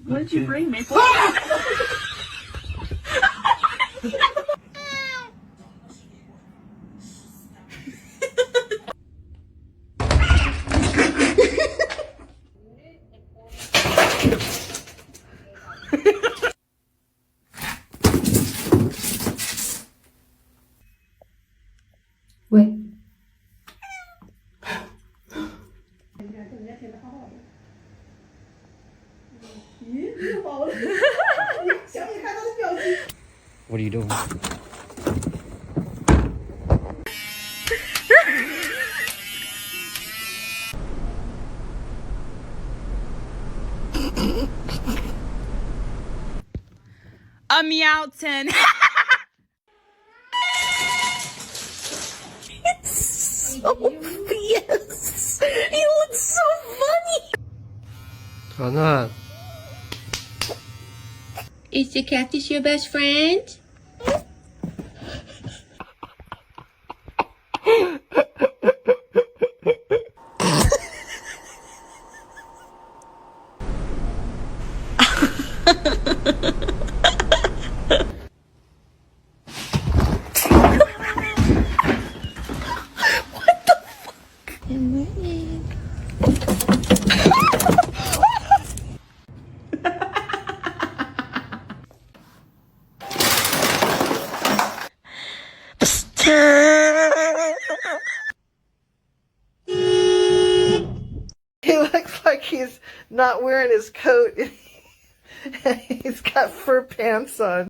What did you bring, Maple?喂。What are you doing? A Meowton. So fierce. He looks so funny. Anna. Is the cactus your best friend? He looks like he's not wearing his coat. He's got fur pants on.